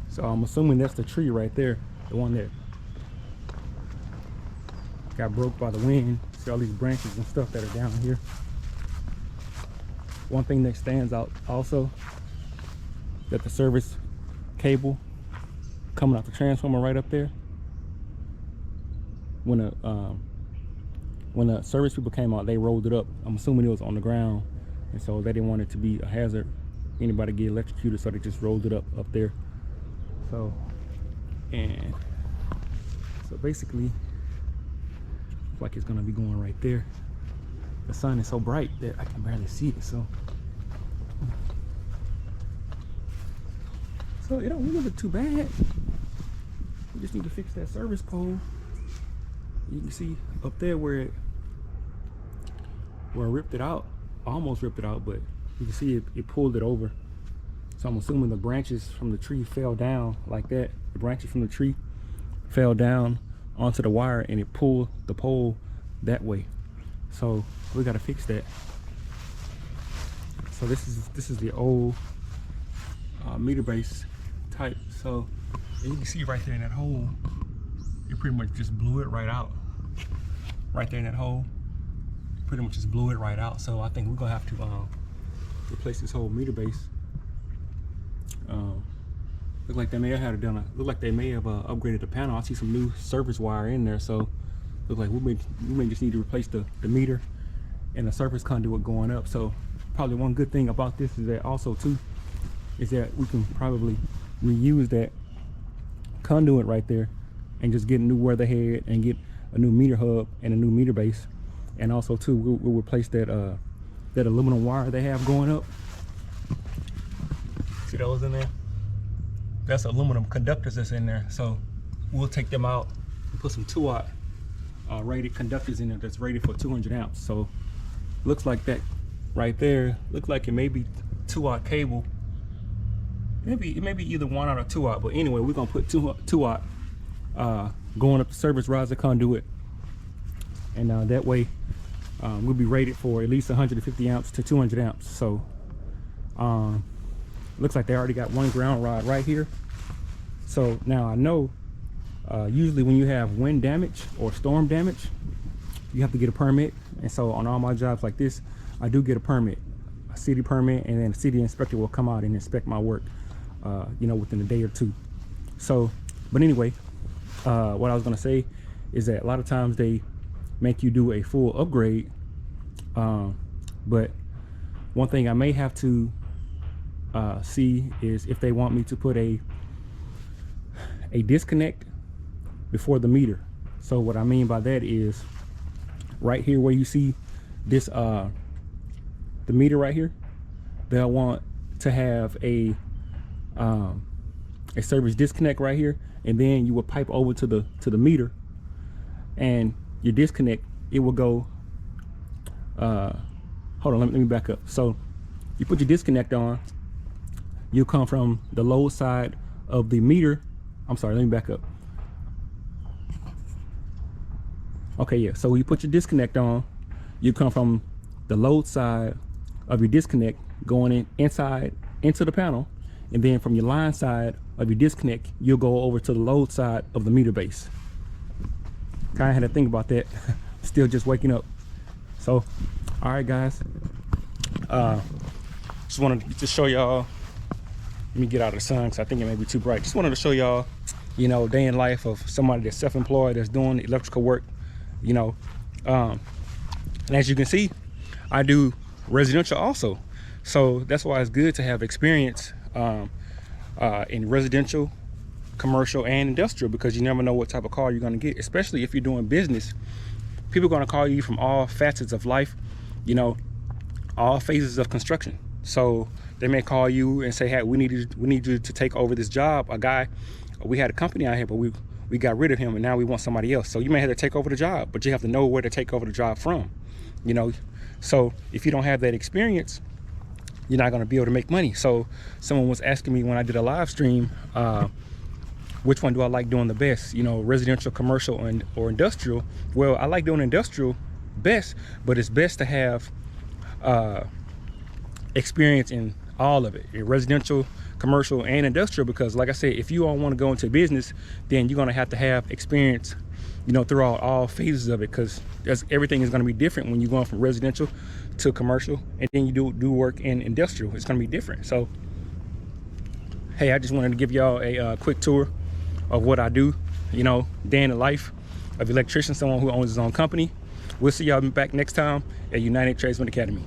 So I'm assuming that's the tree right there, the one that got broke by the wind. See all these branches and stuff that are down here. One thing that stands out also, that the service cable coming out the transformer right up there, when the service people came out, they rolled it up. I'm assuming it was on the ground, and so they didn't want it to be a hazard, anybody get electrocuted, so they just rolled it up there. So, and so basically, looks like it's gonna be going right there. The sun is so bright that I can barely see it. So it don't really look too bad. We just need to fix that service pole. You can see up there where it ripped it out, almost ripped it out, but you can see it pulled it over. So I'm assuming the branches from the tree fell down like that. The branches from the tree fell down onto the wire and it pulled the pole that way. So we got to fix that. So this is the old meter base type. So you can see right there in that hole, it pretty much just blew it right out. Right there in that hole, pretty much just blew it right out. So I think we're gonna have to replace this whole meter base. Look like they may have upgraded the panel. I see some new service wire in there, so look like we may just need to replace the meter and the surface conduit going up. So probably one good thing about this is that also too is that we can probably reuse that conduit right there and just get a new weather head and get a new meter hub and a new meter base. And also too, we'll replace that that aluminum wire they have going up. See those in there? That's aluminum conductors that's in there. So we'll take them out and put some 2-aught rated conductors in there that's rated for 200 amps. So looks like that right there. Looks like it may be 2-aught cable. It may be either 1-aught or 2-aught. But anyway, we're gonna put 2-aught going up the service riser conduit, and that way we'll be rated for at least 150 amps to 200 amps. So looks like they already got one ground rod right here. So now I know usually when you have wind damage or storm damage, you have to get a permit. And so on all my jobs like this, I do get a permit, a city permit, and then the city inspector will come out and inspect my work, you know, within a day or two. So, but anyway, what I was gonna say is that a lot of times they make you do a full upgrade, but one thing I may have to see is if they want me to put a disconnect before the meter. So what I mean by that is right here where you see this the meter right here, they'll want to have a service disconnect right here, and then you will pipe over to the meter, and your disconnect, it will go hold on, let me back up. So you put your disconnect on, you come from the load side of the meter. I'm sorry, let me back up. Okay, yeah, so you put your disconnect on, you come from the load side of your disconnect going inside into the panel, and then from your line side of your disconnect, you'll go over to the load side of the meter base. Kind of had to think about that. Still just waking up. So, all right, guys. Just wanted to show y'all. Let me get out of the sun because I think it may be too bright. Just wanted to show y'all, you know, day in life of somebody that's self-employed, that's doing electrical work, you know. And as you can see, I do residential also. So that's why it's good to have experience in residential, commercial, and industrial, because you never know what type of call you're going to get, especially if you're doing business. People are going to call you from all facets of life, you know, all phases of construction. So they may call you and say, hey, we need you to take over this job. A guy, we had a company out here, but we got rid of him, and now we want somebody else. So you may have to take over the job, but you have to know where to take over the job from, you know. So if you don't have that experience, you're not going to be able to make money. So someone was asking me when I did a live stream, which one do I like doing the best, you know, residential, commercial, or industrial? Well, I like doing industrial best, but it's best to have experience in all of it, in residential, commercial and industrial, because like I said, if you all want to go into business, then you're going to have experience, you know, throughout all phases of it, because everything is going to be different when you're going from residential to commercial, and then you do work in industrial. It's going to be different. So hey, I just wanted to give y'all a quick tour of what I do, you know, day in the life of electrician, someone who owns his own company. We'll see y'all back next time at United Tradesman Academy.